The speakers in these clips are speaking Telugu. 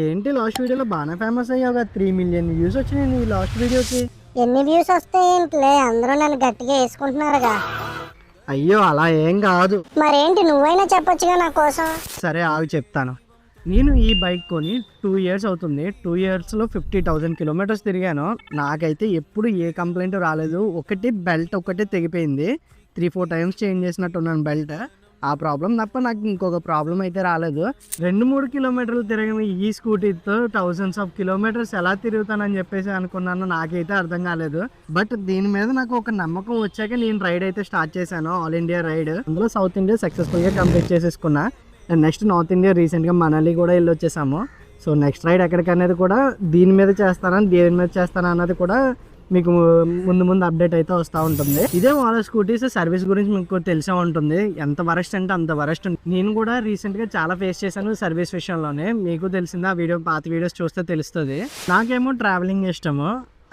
ఏంటి లాస్ట్ వీడియోలో బాగానే ఫేమస్ అయ్యావుగా 3 మిలియన్ వ్యూస్ వచ్చినాయి నీ లాస్ట్ వీడియోకి. ఎన్ని వ్యూస్ వస్తాయి ఏంటిలే, అందరూ నన్ను గట్టిగా వేసుకుంటున్నారుగా. అయ్యో అలా ఏం కాదు. మరేంటి నువ్వైనా చెప్పొచ్చుగా నా కోసం. సరే ఆగు చెప్తాను. నేను ఈ బైక్ కొని 2 ఇయర్స్ అవుతుంది. 2 ఇయర్స్లో 50,000 కిలోమీటర్స్ తిరిగాను. నాకైతే ఎప్పుడు ఏ కంప్లైంట్ రాలేదు. ఒకటి బెల్ట్ ఒకటి తెగిపోయింది. 3-4 టైమ్స్ చేంజ్ చేసినట్టున్నాను బెల్ట్. ఆ ప్రాబ్లం తప్ప నాకు ఇంకొక ప్రాబ్లం అయితే రాలేదు. 2-3 కిలోమీటర్లు తిరిగిన ఈ స్కూటీతో థౌజండ్స్ ఆఫ్ కిలోమీటర్స్ ఎలా తిరుగుతానని చెప్పేసి అనుకున్నాను. నాకైతే అర్థం కాలేదు. బట్ దీని మీద నాకు ఒక నమ్మకం వచ్చాక నేను రైడ్ అయితే స్టార్ట్ చేశాను. All India ride. అందులో సౌత్ ఇండియా సక్సెస్ఫుల్గా కంప్లీట్ చేసేసుకున్నా. అండ్ నెక్స్ట్ నార్త్ ఇండియా రీసెంట్గా మనాలి కూడా వెళ్ళి వచ్చేసాము. సో నెక్స్ట్ రైడ్ ఎక్కడికనేది కూడా దేని మీద చేస్తాను అన్నది కూడా మీకు ముందు అప్డేట్ అయితే వస్తూ ఉంటుంది. ఇదే వాళ్ళ స్కూటీస్ సర్వీస్ గురించి మీకు తెలిసే ఉంటుంది. ఎంత వరస్ట్ అంటే అంత వరస్ట్. నేను కూడా రీసెంట్గా చాలా ఫేస్ చేశాను సర్వీస్ విషయంలోనే. మీకు తెలిసింది ఆ వీడియో, పాత వీడియోస్ చూస్తే తెలుస్తుంది. నాకేమో ట్రావెలింగ్ ఇష్టము.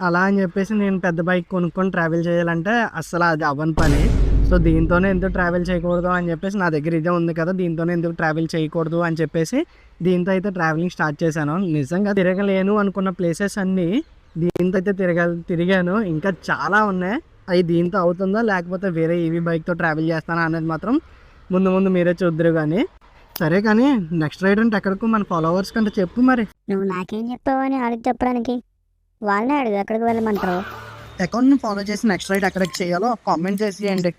అలా అని చెప్పేసి నేను పెద్ద బైక్ కొనుక్కొని ట్రావెల్ చేయాలంటే అస్సలు అది అవ్వని పని. సో దీంతోనే ఎందుకు ట్రావెల్ చేయకూడదు అని చెప్పేసి, నా దగ్గర ఇదే ఉంది కదా దీంతోనే ఎందుకు ట్రావెల్ చేయకూడదు అని చెప్పేసి దీంతో అయితే ట్రావెలింగ్ స్టార్ట్ చేశాను. నిజంగా తిరగలేను అనుకున్న ప్లేసెస్ అన్నీ దీంతో అయితే తిరిగాను. ఇంకా చాలా ఉన్నాయి. అవి దీంతో అవుతుందా లేకపోతే వేరే ఈవీ బైక్తో ట్రావెల్ చేస్తానా అనేది మాత్రం ముందు మీరే చూద్దరు. కానీ సరే, కానీ నెక్స్ట్ రైడ్ అంటే ఎక్కడికో మన ఫాలోవర్స్ కంటే చెప్పు మరి. నువ్వు నాకేం చెప్పావని వాళ్ళకి చెప్పడానికి, వాళ్ళనే అడుగు ఎక్కడికి వెళ్ళమంటారు. అకౌంట్ని ఫాలో చేసి నెక్స్ట్ రైడ్ ఎక్కడికి చేయాలో కామెంట్ చేసి చేయండి.